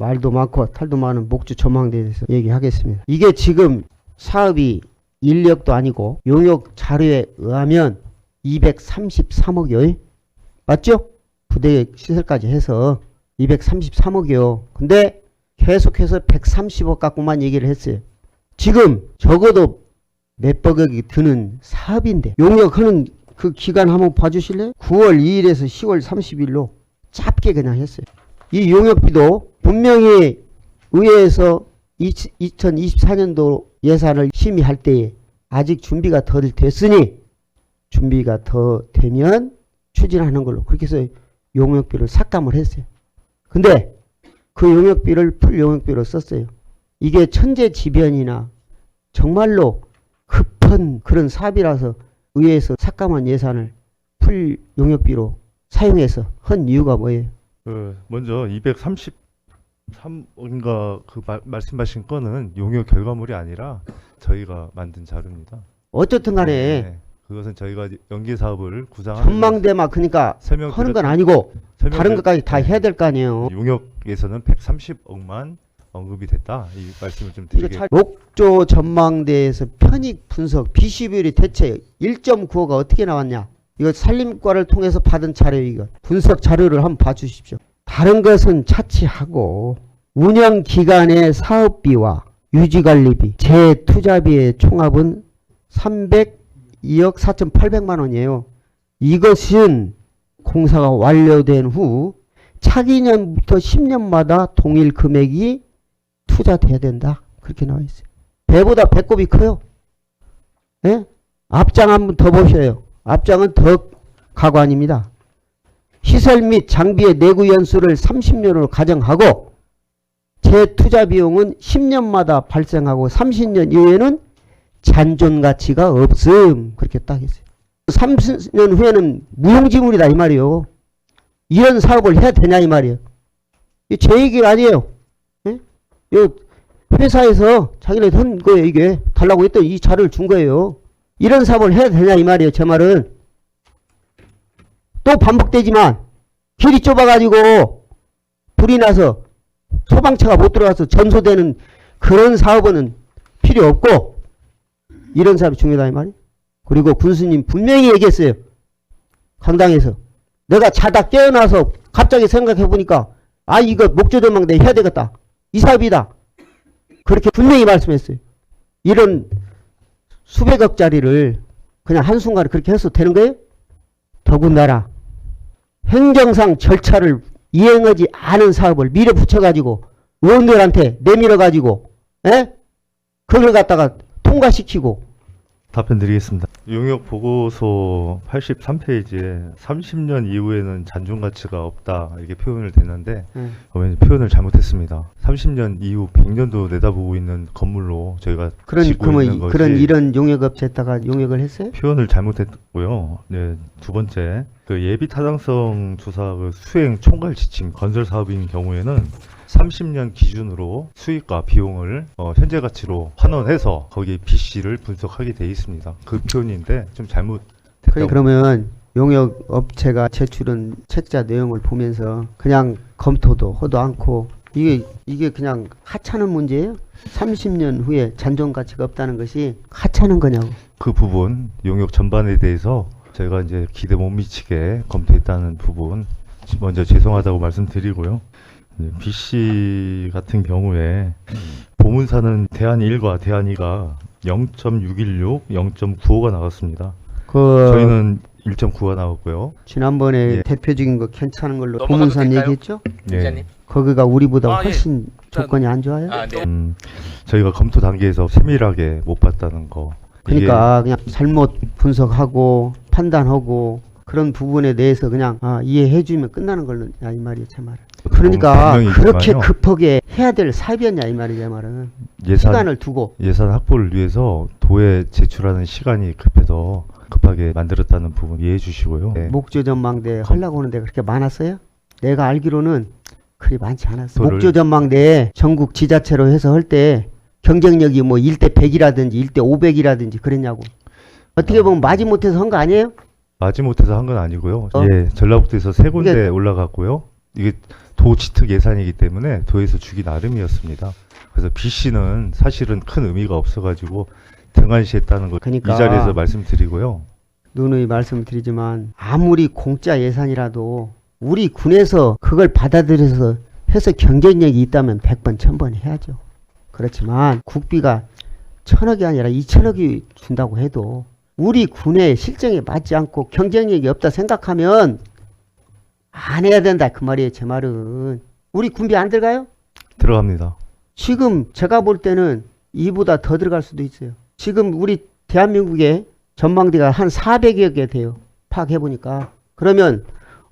말도 많고 탈도 많은 목주 전망대에 대해서 얘기하겠습니다. 이게 지금 사업이 인력도 아니고 용역 자료에 의하면 233억이요. 맞죠? 부대 시설까지 해서 233억이요. 근데 계속해서 130억 갖고만 얘기를 했어요. 지금 적어도 몇백억이 드는 사업인데 용역하는 그 기간 한번 봐주실래요? 9월 2일에서 10월 30일로 짧게 그냥 했어요. 이 용역비도 분명히 의회에서 2024년도 예산을 심의할 때에 아직 준비가 덜 됐으니 준비가 더 되면 추진하는 걸로 그렇게 해서 용역비를 삭감을 했어요. 근데 그 용역비를 풀 용역비로 썼어요. 이게 천재지변이나 정말로 급한 그런 사업이라서 의회에서 삭감한 예산을 풀 용역비로 사용해서 한 이유가 뭐예요? 먼저 233인가 그 말씀하신 거는 용역 결과물이 아니라 저희가 만든 자료입니다. 어쨌든 간에 네, 그것은 저희가 연계 사업을 구상하는 전망대만 그러니까 하는 건 아니고 다른 것까지 다 해야 될 거 아니에요. 용역에서는 130억만 언급이 됐다. 이 말씀을 좀 드리게. 목조 전망대에서 편익 분석 비시비율이 대체 1.95가 어떻게 나왔냐? 이거 산림과를 통해서 받은 자료 이거 분석 자료를 한번 봐주십시오. 다른 것은 차치하고 운영 기간의 사업비와 유지관리비, 재투자비의 총합은 302억 4,800만 원이에요. 이것은 공사가 완료된 후 차기년부터 10년마다 동일 금액이 투자돼야 된다. 그렇게 나와 있어요. 배보다 배꼽이 커요. 예? 앞장 한번 더 보셔요. 앞장은 더 가관입니다. 시설 및 장비의 내구 연수를 30년으로 가정하고 재투자 비용은 10년마다 발생하고 30년 이후에는 잔존 가치가 없음. 그렇게 딱 했어요. 30년 후에는 무용지물이다 이 말이에요. 이런 사업을 해야 되냐 이 말이에요. 제 얘기가 아니에요. 예? 요 회사에서 자기네 한 거예요. 이게 달라고 했더니 이 자료를 준 거예요. 이런 사업을 해야 되냐 이 말이에요. 제 말은 또 반복되지만 길이 좁아가지고 불이 나서 소방차가 못 들어가서 전소되는 그런 사업은 필요 없고 이런 사업이 중요하다 이 말이에요. 그리고 군수님 분명히 얘기했어요. 강당에서 내가 자다 깨어나서 갑자기 생각해보니까 아 이거 목조전망대 해야 되겠다. 이 사업이다. 그렇게 분명히 말씀했어요. 이런 수백억짜리를 그냥 한순간에 그렇게 해서 되는 거예요? 더군다나 행정상 절차를 이행하지 않은 사업을 밀어붙여가지고 의원들한테 내밀어가지고 그걸 갖다가 통과시키고 답변 드리겠습니다. 용역 보고서 83페이지에 30년 이후에는 잔존 가치가 없다 이렇게 표현을 됐는데 표현을 잘못했습니다. 30년 이후 100년도 내다보고 있는 건물로 저희가 짓고 있는 것이 그런 이런 용역업체에다가 용역을 했어요? 표현을 잘못했고요. 네, 두 번째 그 예비 타당성 조사 그 수행 총괄 지침 건설 사업인 경우에는 30년 기준으로 수익과 비용을 현재 가치로 환원해서 거기에 BC를 분석하게 돼 있습니다. 그 표현인데 좀 잘못됐다고. 그러면 용역업체가 제출한 책자 내용을 보면서 그냥 검토도 하도 않고 이게 그냥 하찮은 문제예요? 30년 후에 잔존 가치가 없다는 것이 하찮은 거냐고. 그 부분 용역 전반에 대해서 저희가 이제 기대 못 미치게 검토했다는 부분 먼저 죄송하다고 말씀드리고요. BC 같은 경우에 보문사는 대안1과 대안2가 0.616, 0.95가 나왔습니다. 저희는 1.9가 나왔고요. 지난번에 예. 대표적인 거 괜찮은 걸로 보문산 얘기했죠? 예. 거기가 우리보다 훨씬 조건이 안 좋아요? 네. 저희가 검토 단계에서 세밀하게 못 봤다는 거. 그러니까 그냥 잘못 분석하고 판단하고 그런 부분에 대해서 그냥 이해해주면 끝나는 걸로 이 말이에요. 제 말은. 그러니까 그렇게 급하게 해야 될 사업이었냐 이 말이에요. 제 말은. 시간을 두고. 예산 확보를 위해서 도에 제출하는 시간이 급해서 급하게 만들었다는 부분 이해해 주시고요. 네. 목조전망대 하려고 하는 데가 그렇게 많았어요? 내가 알기로는 그리 많지 않았어요. 목조전망대 전국 지자체로 해서 할 때 경쟁력이 뭐 1대 100이라든지 1대 500이라든지 그랬냐고. 어떻게 보면 마지못해서 한 거 아니에요? 마지못해서 한 건 아니고요. 예, 전라북도에서 세 군데 올라갔고요. 이게 도 지특 예산이기 때문에 도에서 주기 나름이었습니다. 그래서 BC는 사실은 큰 의미가 없어가지고 등한시했다는 거 그러니까 이 자리에서 말씀드리고요. 누누이 말씀드리지만 아무리 공짜 예산이라도 우리 군에서 그걸 받아들여서 해서 경쟁력이 있다면 100번 1000번 해야죠. 그렇지만 국비가 1000억이 아니라 2000억이 준다고 해도 우리 군의 실정에 맞지 않고 경쟁력이 없다 생각하면 안 해야 된다 그 말이에요. 제 말은. 우리 군비 안 들어가요? 들어갑니다. 지금 제가 볼 때는 이보다 더 들어갈 수도 있어요. 지금 우리 대한민국의 전망대가 한 400여 개 돼요. 파악해보니까. 그러면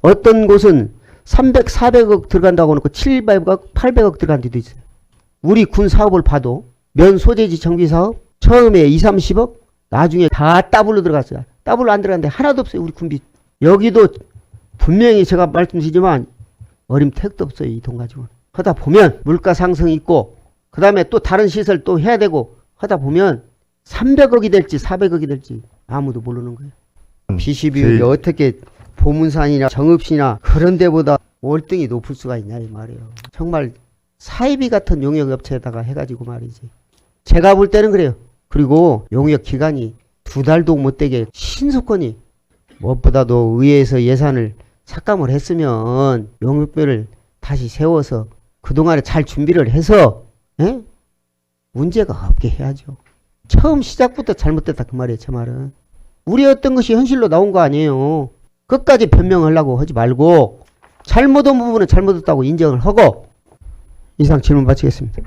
어떤 곳은 300, 400억 들어간다고 하고 700억, 800억 들어간 데도 있어요. 우리 군 사업을 봐도 면 소재지 정비 사업 처음에 2, 30억 나중에 다 더블로 들어갔어요. 더블로 안 들어갔는데 하나도 없어요. 우리 군비. 여기도 분명히 제가 말씀드리지만 어림택도 없어요. 이 돈 가지고. 하다 보면 물가 상승이 있고 그 다음에 또 다른 시설 또 해야 되고 하다 보면 300억이 될지 400억이 될지 아무도 모르는 거예요. BC 비율이 어떻게 보문산이나 정읍시나 그런 데보다 월등히 높을 수가 있냐 이 말이에요. 정말 사이비 같은 용역 업체에다가 해가지고 말이지. 제가 볼 때는 그래요. 그리고 용역 기간이 2달도 못 되게 신속하니 무엇보다도 의회에서 예산을 삭감을 했으면 용역비를 다시 세워서 그동안에 잘 준비를 해서 문제가 없게 해야죠. 처음 시작부터 잘못됐다 그 말이에요. 제 말은. 우려했던 것이 현실로 나온 거 아니에요. 끝까지 변명하려고 하지 말고 잘못한 부분은 잘못했다고 인정을 하고 이상 질문 마치겠습니다.